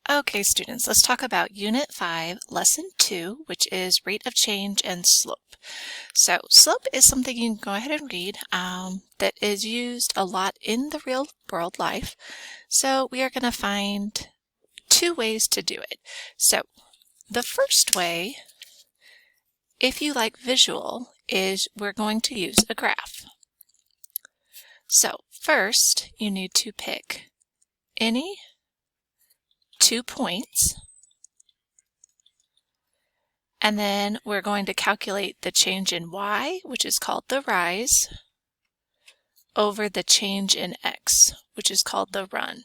Okay, students, let's talk about Unit 5, Lesson 2, which is rate of change and slope. So slope is something you can go ahead and read that is used a lot in the real world life. So we are going to find two ways to do it. So the first way, if you like visual, is we're going to use a graph. So first, you need to pick any 2 points, and then we're going to calculate the change in y, which is called the rise, over the change in x, which is called the run,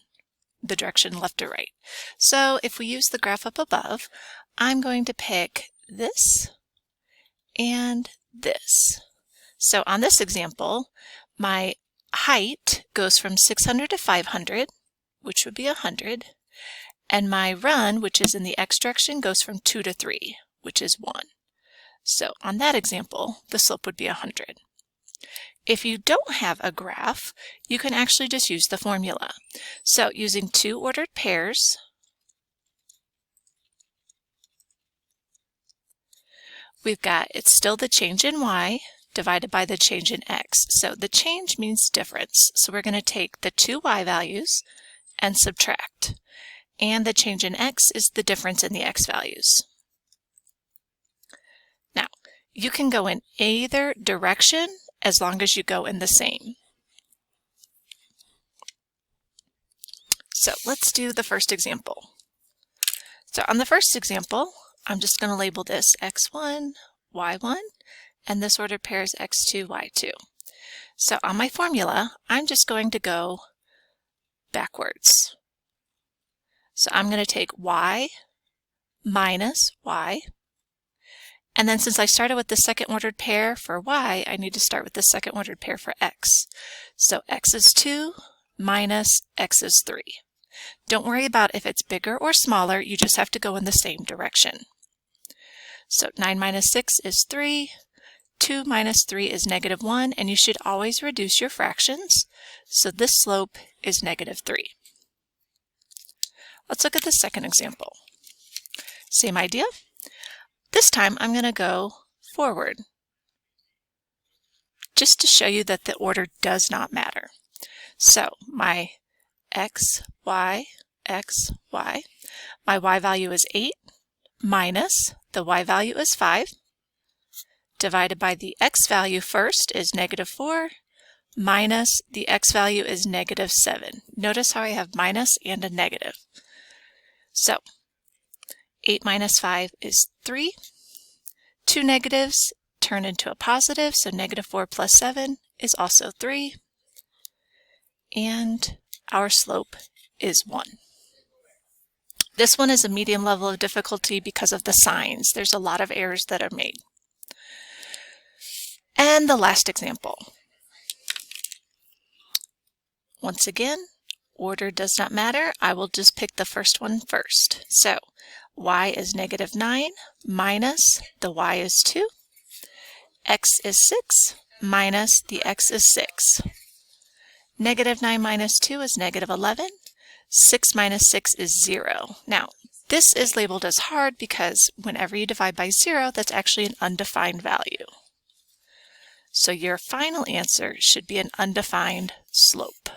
the direction left to right. So if we use the graph up above, I'm going to pick this and this. So on this example, my height goes from 600 to 500, which would be 100, and my run, which is in the x direction, goes from 2 to 3, which is 1. So on that example, the slope would be 100. If you don't have a graph, you can actually just use the formula. So using two ordered pairs, we've got, it's still the change in y divided by the change in x. So the change means difference. So we're going to take the two y values and subtract. And the change in x is the difference in the x values. Now, you can go in either direction as long as you go in the same. So let's do the first example. So on the first example, I'm just going to label this x1, y1, and this ordered pair is x2, y2. So on my formula, I'm just going to go backwards. So I'm going to take y minus y, and then since I started with the second ordered pair for y, I need to start with the second ordered pair for x. So x is 2 minus x is 3. Don't worry about if it's bigger or smaller, you just have to go in the same direction. So 9 minus 6 is 3, 2 minus 3 is negative 1, and you should always reduce your fractions. So this slope is negative 3. Let's look at the second example. Same idea. This time I'm going to go forward, just to show you that the order does not matter. So my x, y, my y value is 8 minus the y value is 5, divided by the x value first is negative 4, minus the x value is negative 7. Notice how I have minus and a negative. So 8 minus 5 is 3. Two negatives turn into a positive, so negative 4 plus 7 is also 3. And our slope is 1. This one is a medium level of difficulty because of the signs. There's a lot of errors that are made. And the last example. Once again, order does not matter. I will just pick the first one first. So y is negative 9 minus the y is 2. X is 6 minus the x is 6. Negative 9 minus 2 is negative 11. 6 minus 6 is 0. Now, this is labeled as hard because whenever you divide by 0, that's actually an undefined value. So your final answer should be an undefined slope.